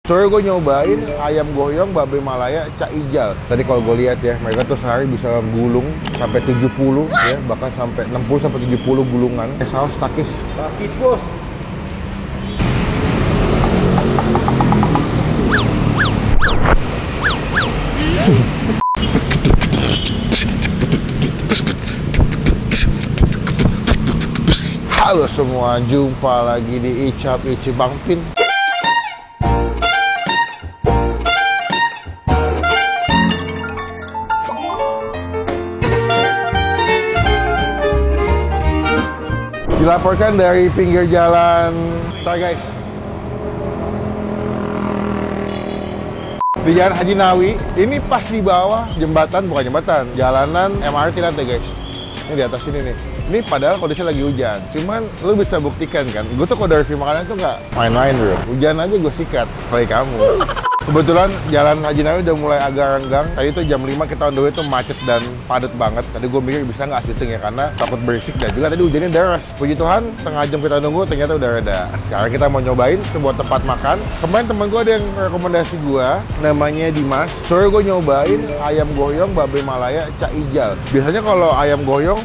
Sore gue nyobain ayam goyong babe Malaya Cak Ijal. Tadi kalau gue lihat ya, mereka tuh sehari bisa gulung sampai 70 ya, bahkan sampai 60 sampai 70 gulungan. Saus takis. Takis, Bos. Halo semua, jumpa lagi di Icap Ici Bang Pin. Dilaporkan dari pinggir jalan. Ntar guys, di Jalan Haji Nawi. Ini pas di bawah jembatan, bukan jembatan, jalanan MRT nanti guys. Ini di atas sini nih. Ini padahal kondisinya lagi hujan. Cuman lu bisa buktikan kan, gue tuh kalau dari review makanan tuh nggak main-main bro. Hujan aja gue sikat, kayak kamu. Kebetulan jalan Haji Nawi udah mulai agak renggang. Tadi tuh jam 5 kita on the way tuh macet dan padat banget. Tadi gue mikir bisa nggak syuting ya, karena takut berisik. Dan juga tadi hujannya deras. Puji Tuhan, setengah jam kita nunggu ternyata udah reda. Sekarang kita mau nyobain sebuah tempat makan. Kemarin temen gue ada yang rekomendasi gue, namanya Dimas. Sore gue nyobain ayam goyong babe Malaya Cak Ijal. Biasanya kalau ayam goyong,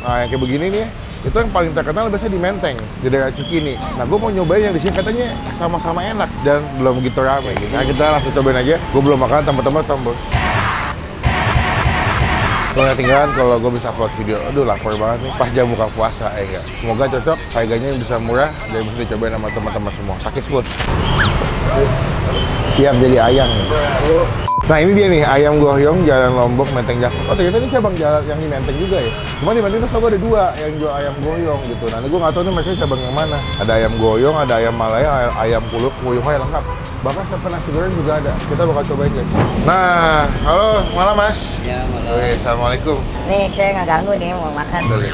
nah yang kayak begini nih, itu yang paling terkenal biasanya di Menteng, di daerah Cikini. Nah, gue mau nyobain yang di sini katanya sama-sama enak dan belum begitu ramai. Nah, kita langsung cobain aja. Gue belum makan, teman-teman tombol. Kalau nggak tinggalan, kalau gue bisa upload video. Aduh, lapar banget nih. Pas jam buka puasa, enggak. Semoga cocok, harganya bisa murah dan bisa dicobain sama teman-teman semua. Takis food. Siap jadi ayam. Nah ini dia nih, ayam goyong Jalan Lombok, Menteng Jakarta. Oh ternyata ini cabang jalan yang di Menteng juga ya. Cuma di Menteng tuh ada dua yang jual ayam goyong gitu. Nah gue nggak tahu nih mereka cabang yang mana. Ada ayam goyong, ada ayam Malaya, ayam kuluk, goyongnya lengkap. Bahkan sampai nasi goreng juga ada. Kita bakal cobain guys. Nah, halo, malam Mas. Ya, malam. Oke, assalamualaikum. Nih saya nggak ganggu nih, mau makan. Boleh.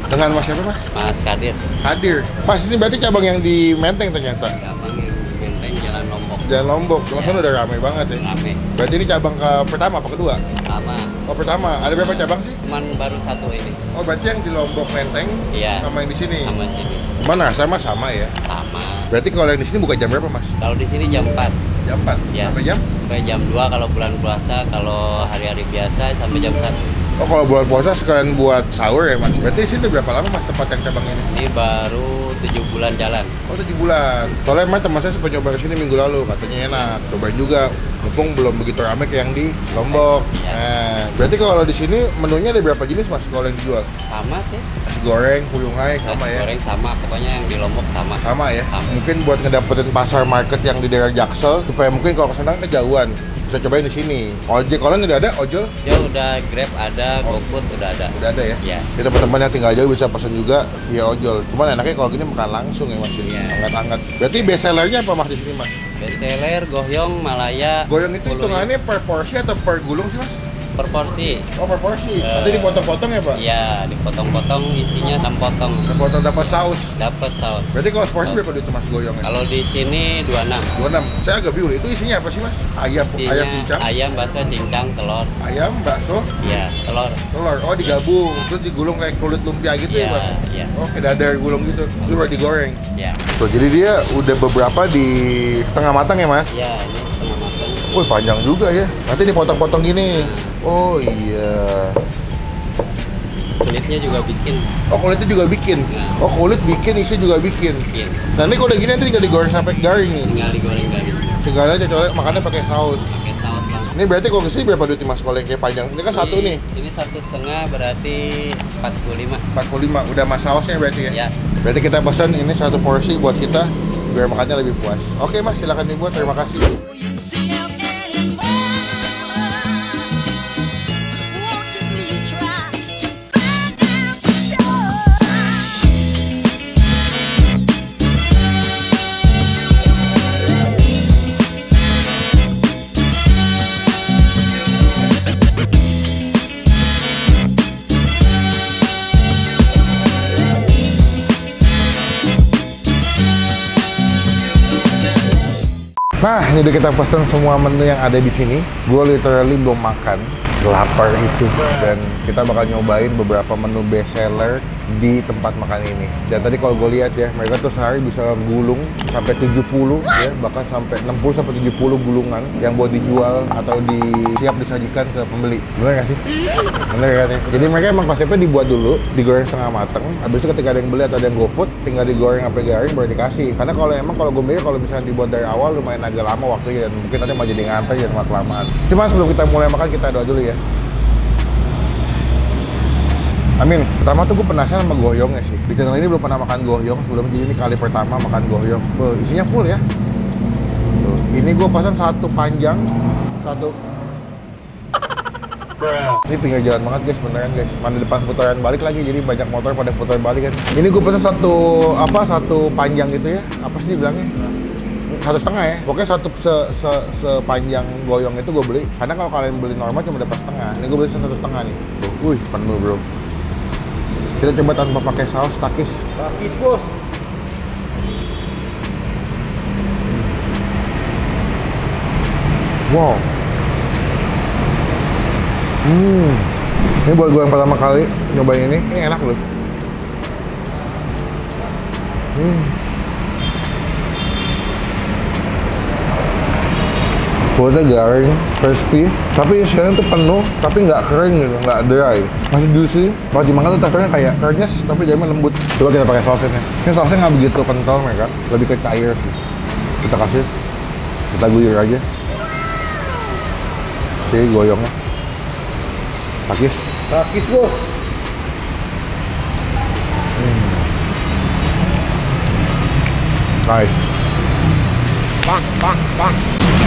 Dengan Mas siapa Mas? Mas Kadir. Hadir. Mas ini berarti cabang yang di Menteng ternyata. Cabang yang di Menteng Jalan Lombok. Jalan Lombok. Langsung udah ramai banget ya. Rame. Berarti ini cabang ke pertama apa kedua? Sama. Oh pertama. Ada berapa cabang sih? Cuman baru satu ini. Oh berarti yang di Lombok Menteng Iya. sama yang di sini. Sama sini. Mana sama ya. Sama. Berarti kalau yang di sini buka jam berapa Mas? Kalau di sini jam 4. Jam 4 Ya. sampai jam? Sampai jam 2 kalau bulan puasa, kalau hari-hari biasa sampai jam 1. Oh kalau bulan puasa sekalian buat sahur ya Mas. Berarti di sini udah berapa lama Mas tempat yang cabang ini? Ini baru 7 bulan jalan. Oh 7 bulan. Soalnya emang teman saya sempat nyoba kesini minggu lalu, katanya enak. Cobain juga. Mumpung belum begitu ramai kayak yang di Lombok. Ya. Nah, berarti kalau di sini menunya ada berapa jenis Mas kalau yang dijual? Sama sih. Nasi goreng, kuyungai sama Nasi ya? goreng sama, pokoknya yang di Lombok sama. Sama ya? Sama. Mungkin buat ngedapetin pasar market yang di daerah Jaksel, supaya mungkin kalau kesana kejauhan, bisa cobain di sini. Ojek online udah ada, ojol? Ya udah Grab ada, GoFood udah ada. Udah ada ya? Ya. Jadi teman-teman yang tinggal jauh bisa pesan juga via ojol. Cuman enaknya kalau gini makan langsung ya Mas. Iya. Hangat-hangat. Berarti best sellernya apa Mas di sini Mas? Bestseller, goyong, Malaya. Goyong itu 10. hitungannya per porsi atau per gulung sih Mas? Per porsi. Oh per porsi. Nanti dipotong-potong ya Pak? Iya, dipotong-potong, isinya 6 potong. Dipotong dapat saus. Dapat saus. Berarti kalau seporsi berapa duit Mas goyongnya? Kalau di sini 26. 26. Saya agak bingung. Itu isinya apa sih Mas? Ayam, Isinya ayam cincang, ayam, bakso, cincang, telur. ayam, bakso, Iya, telur. telur. Oh digabung. Terus digulung kayak kulit lumpia gitu ya Iya, Mas? iya. Oh kayak dadar gulung gitu. Terus baru digoreng. Iya. Tuh, jadi dia udah beberapa di setengah matang ya Mas? Iya, ini setengah matang. Wih panjang juga ya. Nanti dipotong-potong gini. Oh iya. Kulitnya juga bikin. Oh kulitnya juga bikin. Oh kulit bikin, isi juga bikin. Bikin. Nanti kalau udah gini nanti tinggal digoreng sampai garing nih. Tinggal digoreng-garing. Tinggal aja coba makannya pakai saus. Pakai saus langsung. Ini berarti kalau kesini berapa duit Mas kalau yang kayak panjang? Ini kan satu nih. Ini 1,5 berarti 45. 45. Udah mas sausnya berarti ya? Ya. Berarti kita pesan ini satu porsi buat kita biar makannya lebih puas. Oke Mas, silakan dibuat. Terima kasih. Nah, ini udah kita pesan semua menu yang ada di sini. Gue literally belum makan. Selapar itu. Dan kita bakal nyobain beberapa menu best seller di tempat makan ini. Dan tadi kalau gue lihat ya, mereka tuh sehari bisa gulung sampai 70 ya, bahkan sampai 60 sampai 70 gulungan yang buat dijual atau siap disajikan ke pembeli. Bener nggak sih? Bener kan ya? Jadi mereka emang konsepnya dibuat dulu, digoreng setengah mateng. Habis itu ketika ada yang beli atau ada yang GoFood, tinggal digoreng sampai garing baru dikasih. Karena kalau gue mikir kalau misalnya dibuat dari awal lumayan agak lama waktunya dan mungkin nanti mau jadi nganter dan lama kelamaan. Cuma sebelum kita mulai makan kita doa dulu ya. Amin. Pertama tuh gue penasaran sama goyongnya sih. Di channel ini belum pernah makan goyong sebelumnya, jadi ini kali pertama makan goyong. Isinya full ya. Tuh, ini gue pesan satu panjang, satu. Ini pinggir jalan banget guys, beneran guys. Mana depan putaran balik lagi, jadi banyak motor pada putar balik kan. Ini gue pesan satu panjang gitu ya. Apa sih dibilangnya? 1,5 ya. Pokoknya sepanjang goyong itu gue beli. Karena kalau kalian beli normal cuma dapat setengah. Ini gue beli 1,5 nih. Tuh, wih, penuh bro. Kita coba tanpa pakai saus, takis. Takis bos. Wow. Ini buat gue yang pertama kali nyobain ini enak loh. Kulitnya garing, crispy, tapi isinya tuh penuh, tapi nggak kering gitu, nggak dry, masih juicy. Pas dimakan tuh teksturnya kayak krenyes, tapi jadinya lembut. Coba kita pakai sausnya. Ini sausnya nggak begitu kental mereka, lebih ke cair sih. Kita kasih, kita guyur aja. Si goyongnya, takis. Takis bos. Nice.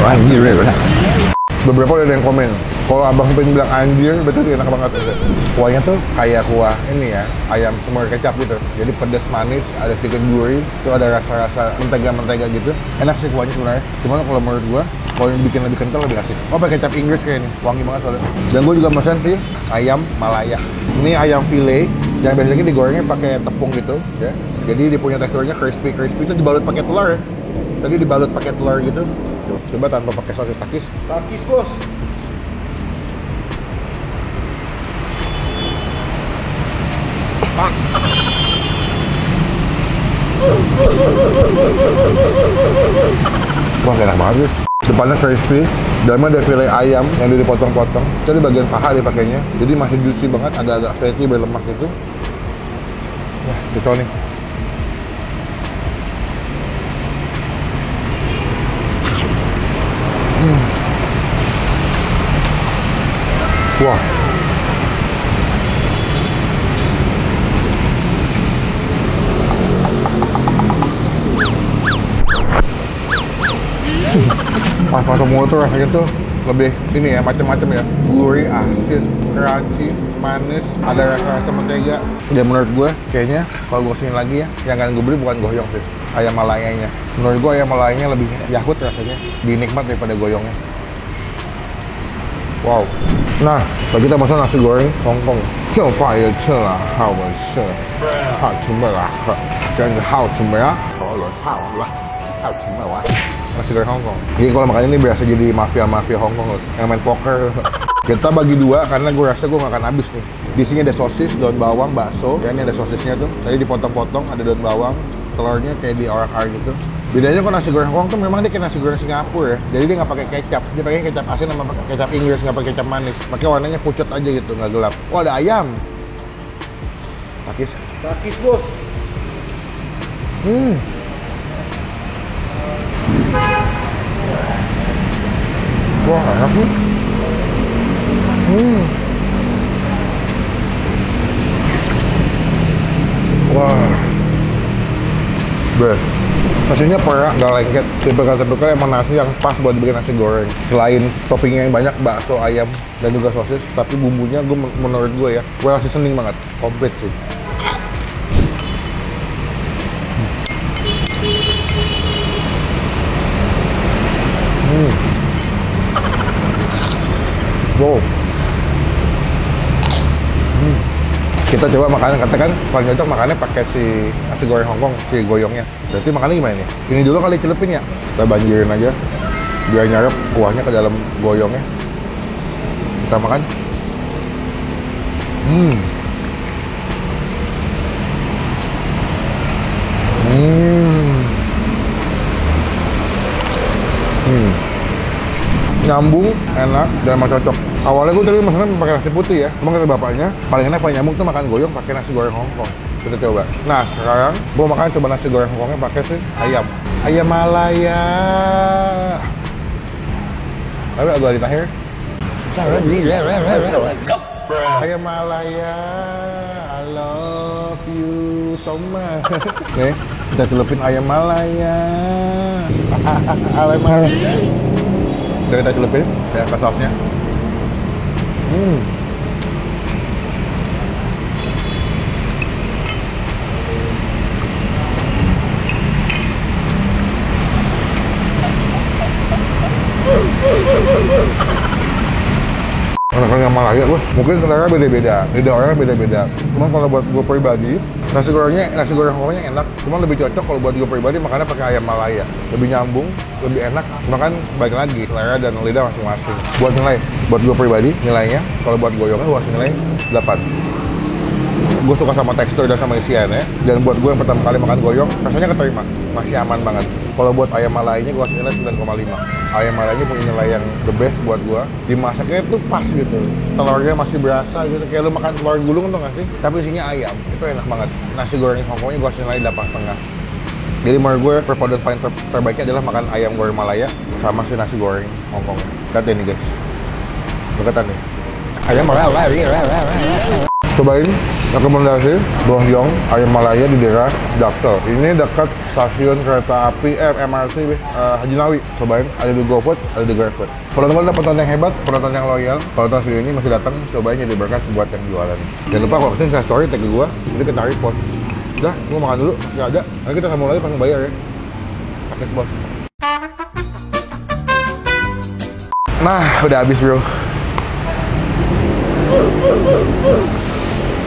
Anjir ya. Beberapa ada yang komen, kalau abang pengen bilang anjir, betul enak banget. Kuahnya tuh kayak kuah ini ya, ayam semur kecap gitu. Jadi pedas manis, ada sedikit gurih, tuh ada rasa-rasa mentega-mentega gitu. Enak sih kuahnya sebenarnya. Cuman kalau menurut gua, kalau yang bikin lebih kental lebih asik. Oh, pakai kecap Inggris kayak ini, wangi banget soalnya. Dan gua juga mesen sih ayam Malaya. Ini ayam file yang biasanya digorengnya pakai tepung gitu, ya. Jadi dia punya teksturnya crispy itu dibalut pakai telur ya. Tadi dibalut pakai telur gitu. Coba tanpa pakai saus takis. Takis bos. Wah, enak banget ya. Depannya crispy, dalamnya ada file ayam yang dipotong-potong. Jadi bagian paha dipakainya. Jadi masih juicy banget, agak-agak fatty, berlemak gitu. Nah, gitu nih. Wah. Pas masuk mulut tuh rasanya tuh lebih ini ya, macam-macam ya. Gurih, asin, crunchy, manis, ada rasa-rasa mentega. Dan menurut gue kayaknya kalau gue sini lagi ya, yang akan gue beli bukan goyong sih, ayam malayanya. Menurut gue ayam malayanya lebih yahut rasanya, lebih nikmat daripada goyongnya. Wow. Nah, kalau kita pesan nasi goreng Hongkong, 正饭也吃了，好我是，好吃没啦？真是好吃没啊？好了，好了，好吃没啊？Nasi goreng Hongkong. Jadi kalau makan ini biasa jadi mafia Hongkong loh, yang main poker. Kita bagi dua karena gue rasa gue nggak akan habis nih. Di sini ada sosis, daun bawang, bakso. Ya, ini ada sosisnya tuh. Tadi dipotong-potong, ada daun bawang, telurnya kayak diorak-arik gitu. Bedanya kalau nasi goreng Hongkong tuh memang dia kayak nasi goreng Singapura ya. Jadi dia nggak pakai kecap, dia pakai kecap asin sama kecap Inggris, nggak pakai kecap manis. Pakai warnanya pucat aja gitu, nggak gelap. Oh, ada ayam. Takis. Takis bos. Wah, enak nih. Wah. Beh. Nasinya perak, nggak lengket. Tipikal emang nasi yang pas buat dibikin nasi goreng. Selain toppingnya yang banyak, bakso, ayam, dan juga sosis, tapi bumbunya menurut gue ya, well seasoning banget, komplit sih. Wow. Kita coba makanan, katakan paling cocok makannya pakai si nasi goreng Hongkong, si goyongnya. Berarti makannya gimana nih? Ini dulu kali celepin ya. Kita banjirin aja biar nyarap kuahnya ke dalam goyongnya. Kita makan. Nyambung, enak, dan emang cocok. Awalnya gue tadi masakan pakai nasi putih ya, cuma kata bapaknya paling enak paling nyambung tuh makan goyong pakai nasi goreng Hongkong. Kita coba. Nah sekarang gue makan coba nasi goreng Hongkongnya pakai sih ayam Malaya. Tapi agak di tahir. Ayam Malaya, I love you so much. Nih, kita celupin ayam Malaya. Ayam Malaya. Udah kita celupin kayak ke sausnya. Orang-orang yang Malaya gue, mungkin selera beda-beda, lidah orangnya beda-beda. Cuman kalau buat gue pribadi, nasi goreng Hongkongnya enak. Cuman lebih cocok kalau buat gue pribadi makannya pakai ayam Malaya, lebih nyambung, lebih enak. Makan balik lagi selera dan lidah masing-masing. Buat nilai, buat gue pribadi nilainya, kalau buat goyongnya gue kasih nilai 8. Gue suka sama tekstur dan sama isiannya. Dan buat gue yang pertama kali makan goyong, rasanya keterima, masih aman banget. Kalau buat ayam Malayanya gue kasih nilai 9,5. Ayam Malayanya punya nilai yang the best buat gue. Dimasaknya tuh pas gitu. Telurnya masih berasa gitu. Kayak lu makan telur gulung tuh nggak sih? Tapi isinya ayam. Itu enak banget. Nasi goreng Hongkongnya gue kasih nilai 8,5. Jadi menurut gue perpaduan paling terbaiknya adalah makan ayam goreng Malaya sama si nasi goreng Hongkong. Lihat deh nih guys. Deketan nih. Ayam Malaya. Cobain rekomendasi Dongyong ayam Malaya di daerah Jaksel. Ini dekat stasiun kereta api MRT Haji Nawi. Cobain, ada di GoFood, ada di GrabFood. Kalau teman-teman penonton yang hebat, penonton yang loyal, penonton video ini masih datang, cobain jadi berkat buat yang jualan. Jangan lupa kalau kesini saya story tag gue, jadi kita repost. Udah, gue makan dulu, masih ada. Nanti kita sambung lagi pas bayar ya. Pakai bos. Nah, udah habis bro.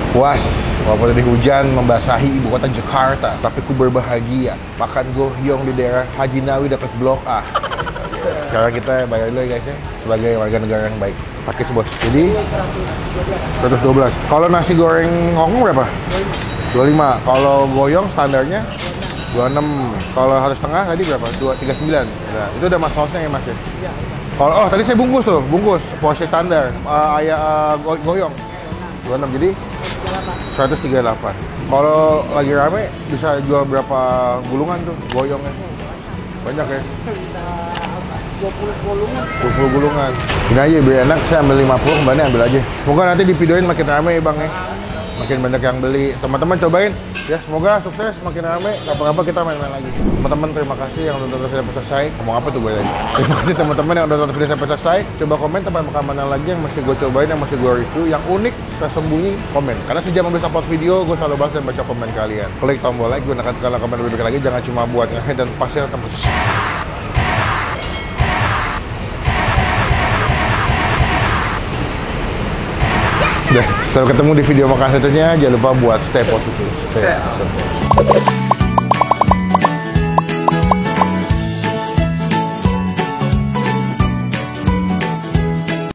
Puas, walaupun tadi hujan membasahi ibu kota Jakarta, tapi ku berbahagia makan goyong di daerah Haji Nawi dapat blok A. Sekarang kita bayar dulu ya guys ya, sebagai warga negara yang baik. Pakai bos. Jadi 112. Kalau nasi goreng Hongkong berapa? 25. Kalau goyong standarnya 26. Kalau harus setengah tadi berapa? 239. Nah, itu udah mas sausnya ya mas ya? Kalau tadi saya bungkus tuh, bungkus porsi standar goyong 26, jadi 138. Kalau lagi rame bisa jual berapa gulungan tuh goyongnya? Banyak ya? 20 gulungan. Ini aja biar enak, saya ambil 50, mbaknya ambil aja. Semoga nanti di videoin makin rame ya bang ya. Makin banyak yang beli. Teman-teman cobain ya, semoga sukses, makin rame. Kapan-kapan kita main-main lagi. Teman-teman terima kasih yang udah nonton video sampai selesai. Ngomong apa tuh gue lagi? Terima kasih teman-teman yang udah nonton video sampai selesai. Coba komen tempat makan mana lagi yang masih gue cobain, yang masih gue review, yang unik, tersembunyi, komen. Karena sejam habis upload video, gue selalu bahas dan baca komen kalian. Klik tombol like, gunakan kalau komen lebih baik lagi. Jangan cuma buat nge-head dan pasti tetap Udah, sampai ketemu di video makan selanjutnya. Jangan lupa buat stay positif. Stay positif.